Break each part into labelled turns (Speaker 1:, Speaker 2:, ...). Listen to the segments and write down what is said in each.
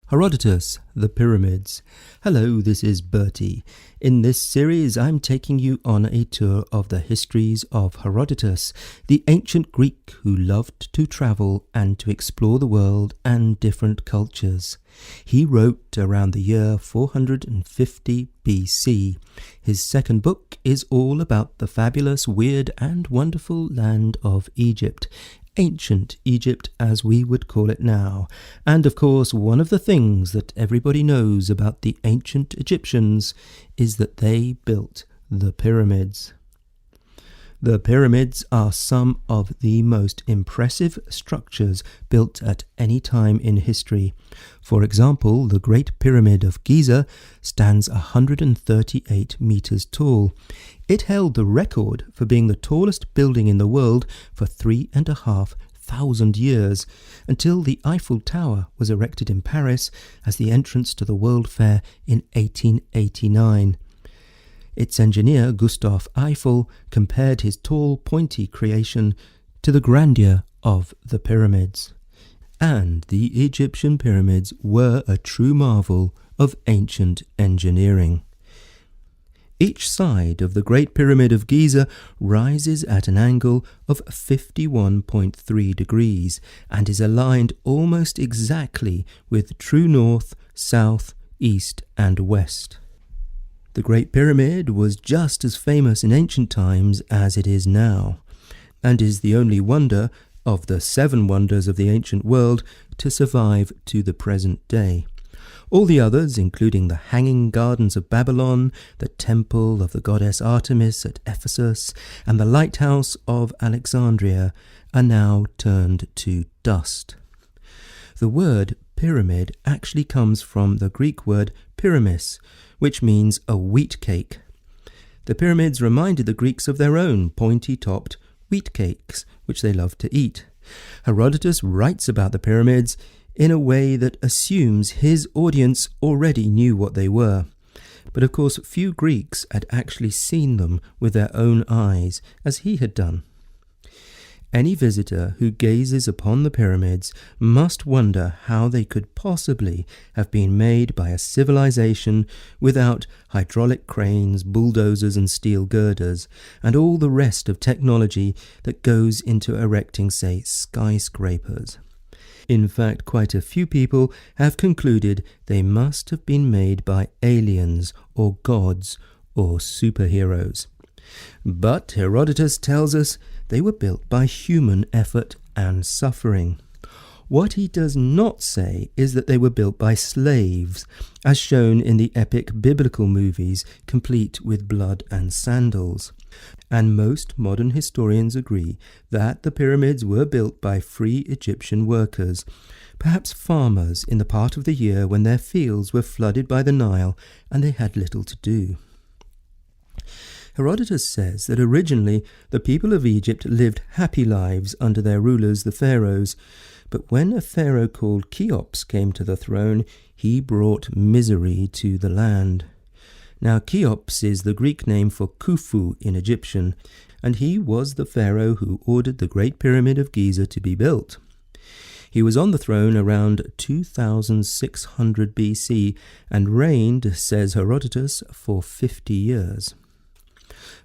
Speaker 1: Herodotus, the Pyramids. Hello, this is Bertie. In this series, I'm taking you on a tour of the Histories of Herodotus, the ancient Greek who loved to travel and to explore the world and different cultures. He wrote around the year 450 BC. His second book is all about the fabulous, weird and wonderful land of Egypt. Ancient Egypt, as we would call it now. And of course, one of the things that everybody knows about the ancient Egyptians is that they built the pyramids. The pyramids are some of the most impressive structures built at any time in history. For example, the Great Pyramid of Giza stands 138 meters tall. It held the record for being the tallest building in the world for 3,500 years, until the Eiffel Tower was erected in Paris as the entrance to the World Fair in 1889. Its engineer, Gustave Eiffel, compared his tall, pointy creation to the grandeur of the pyramids. And the Egyptian pyramids were a true marvel of ancient engineering. Each side of the Great Pyramid of Giza rises at an angle of 51.3 degrees and is aligned almost exactly with true north, south, east and west. The Great Pyramid was just as famous in ancient times as it is now, and is the only wonder of the 7 wonders of the ancient world to survive to the present day. All the others, including the Hanging Gardens of Babylon, the Temple of the goddess Artemis at Ephesus, and the Lighthouse of Alexandria, are now turned to dust. The word pyramid actually comes from the Greek word pyramis, which means a wheat cake. The pyramids reminded the Greeks of their own pointy-topped wheat cakes, which they loved to eat. Herodotus writes about the pyramids in a way that assumes his audience already knew what they were. But of course, few Greeks had actually seen them with their own eyes, as he had done. Any visitor who gazes upon the pyramids must wonder how they could possibly have been made by a civilization without hydraulic cranes, bulldozers and steel girders, and all the rest of technology that goes into erecting, say, skyscrapers. In fact, quite a few people have concluded they must have been made by aliens or gods or superheroes. But Herodotus tells us they were built by human effort and suffering. What he does not say is that they were built by slaves, as shown in the epic biblical movies, complete with blood and sandals. And most modern historians agree that the pyramids were built by free Egyptian workers, perhaps farmers in the part of the year when their fields were flooded by the Nile and they had little to do. Herodotus says that originally the people of Egypt lived happy lives under their rulers, the pharaohs, but when a pharaoh called Cheops came to the throne, he brought misery to the land. Now Cheops is the Greek name for Khufu in Egyptian, and he was the pharaoh who ordered the Great Pyramid of Giza to be built. He was on the throne around 2600 BC and reigned, says Herodotus, for 50 years.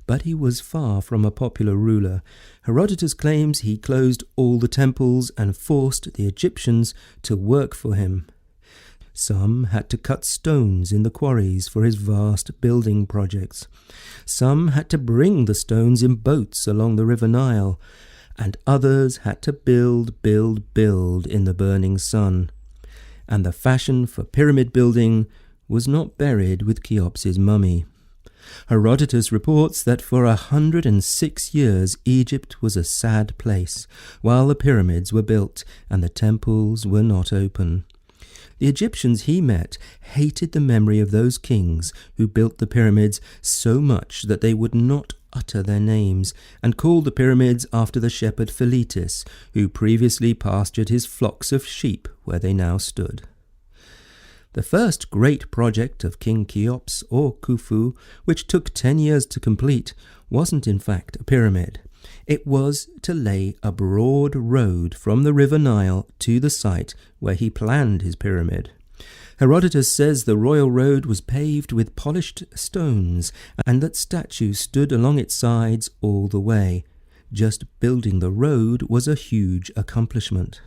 Speaker 1: But he was far from a popular ruler. Herodotus claims he closed all the temples and forced the Egyptians to work for him. Some had to cut stones in the quarries for his vast building projects. Some had to bring the stones in boats along the River Nile, and others had to build in the burning sun. And the fashion for pyramid building was not buried with Cheops's mummy. Herodotus reports that for 106 years Egypt was a sad place, while the pyramids were built and the temples were not open. The Egyptians he met hated the memory of those kings who built the pyramids so much that they would not utter their names, and called the pyramids after the shepherd Philetus, who previously pastured his flocks of sheep where they now stood. The first great project of King Cheops, or Khufu, which took 10 years to complete, wasn't in fact a pyramid. It was to lay a broad road from the River Nile to the site where he planned his pyramid. Herodotus says the royal road was paved with polished stones and that statues stood along its sides all the way. Just building the road was a huge accomplishment.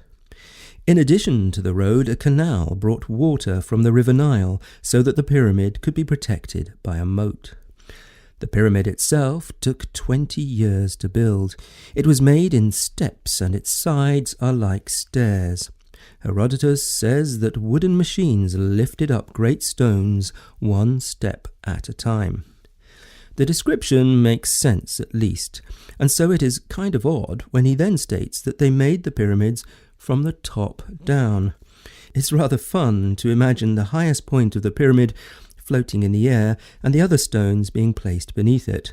Speaker 1: In addition to the road, a canal brought water from the River Nile so that the pyramid could be protected by a moat. The pyramid itself took 20 years to build. It was made in steps and its sides are like stairs. Herodotus says that wooden machines lifted up great stones one step at a time. The description makes sense at least, and so it is kind of odd when he then states that they made the pyramids from the top down. It's rather fun to imagine the highest point of the pyramid floating in the air and the other stones being placed beneath it.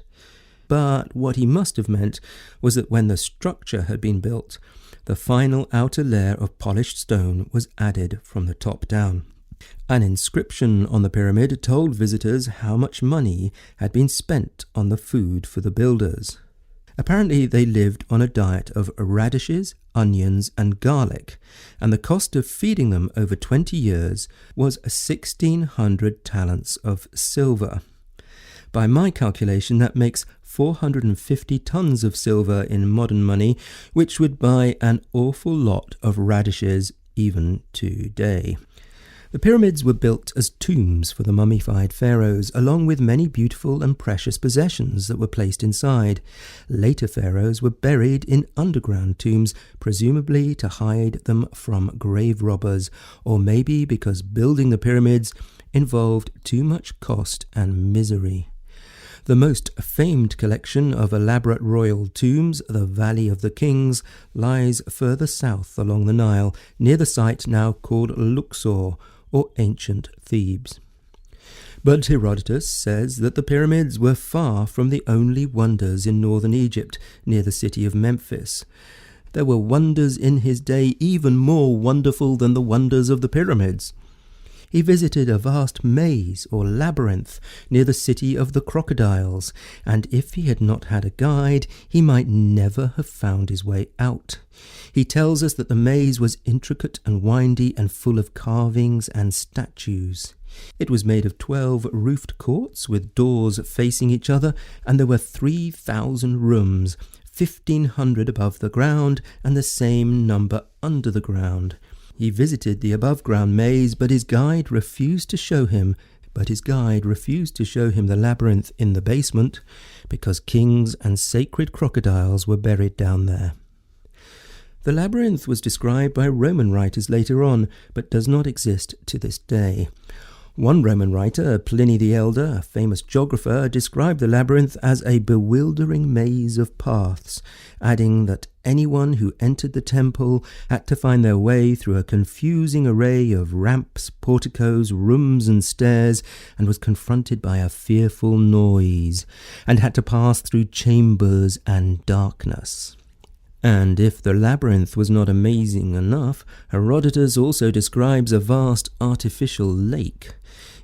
Speaker 1: But what he must have meant was that when the structure had been built, the final outer layer of polished stone was added from the top down. An inscription on the pyramid told visitors how much money had been spent on the food for the builders. Apparently they lived on a diet of radishes, onions and garlic, and the cost of feeding them over 20 years was 1,600 talents of silver. By my calculation, that makes 450 tons of silver in modern money, which would buy an awful lot of radishes even today. The pyramids were built as tombs for the mummified pharaohs, along with many beautiful and precious possessions that were placed inside. Later pharaohs were buried in underground tombs, presumably to hide them from grave robbers, or maybe because building the pyramids involved too much cost and misery. The most famed collection of elaborate royal tombs, the Valley of the Kings, lies further south along the Nile, near the site now called Luxor, or ancient Thebes. But Herodotus says that the pyramids were far from the only wonders in northern Egypt, near the city of Memphis. There were wonders in his day even more wonderful than the wonders of the pyramids. He visited a vast maze or labyrinth near the city of the crocodiles, and if he had not had a guide, he might never have found his way out. He tells us that the maze was intricate and windy and full of carvings and statues. It was made of 12 roofed courts with doors facing each other, and there were 3,000 rooms, 1,500 above the ground and the same number under the ground. He visited the above-ground maze, but his guide refused to show him the labyrinth in the basement, because kings and sacred crocodiles were buried down there. The labyrinth was described by Roman writers later on, but does not exist to this day. One Roman writer, Pliny the Elder, a famous geographer, described the labyrinth as a bewildering maze of paths, adding that anyone who entered the temple had to find their way through a confusing array of ramps, porticos, rooms and stairs, and was confronted by a fearful noise, and had to pass through chambers and darkness. And if the labyrinth was not amazing enough, Herodotus also describes a vast artificial lake.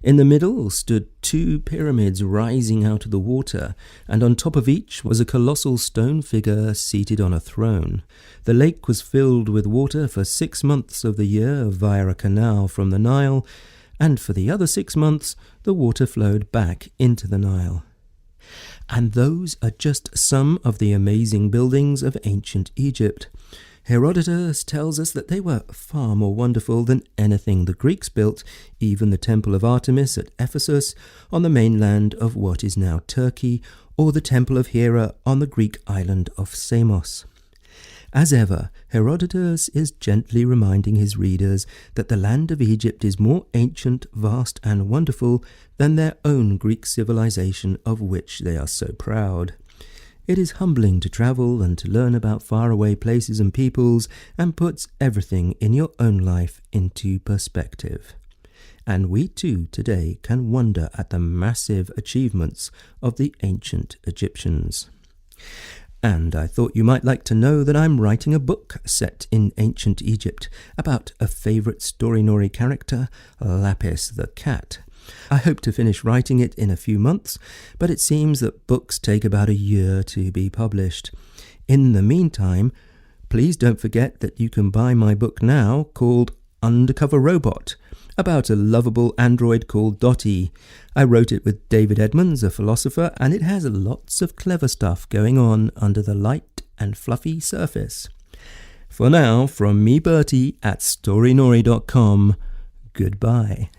Speaker 1: In the middle stood 2 pyramids rising out of the water, and on top of each was a colossal stone figure seated on a throne. The lake was filled with water for 6 months of the year via a canal from the Nile, and for the other 6 months the water flowed back into the Nile. And those are just some of the amazing buildings of ancient Egypt. Herodotus tells us that they were far more wonderful than anything the Greeks built, even the Temple of Artemis at Ephesus on the mainland of what is now Turkey, or the Temple of Hera on the Greek island of Samos. As ever, Herodotus is gently reminding his readers that the land of Egypt is more ancient, vast and wonderful than their own Greek civilization of which they are so proud. It is humbling to travel and to learn about faraway places and peoples, and puts everything in your own life into perspective. And we too today can wonder at the massive achievements of the ancient Egyptians. And I thought you might like to know that I'm writing a book set in ancient Egypt about a favourite story-story character, Lapis the cat. I hope to finish writing it in a few months, but it seems that books take about a year to be published. In the meantime, please don't forget that you can buy my book now called Undercover Robot, about a lovable android called Dottie. I wrote it with David Edmonds, a philosopher, and it has lots of clever stuff going on under the light and fluffy surface. For now, from me, Bertie, at storynori.com, goodbye.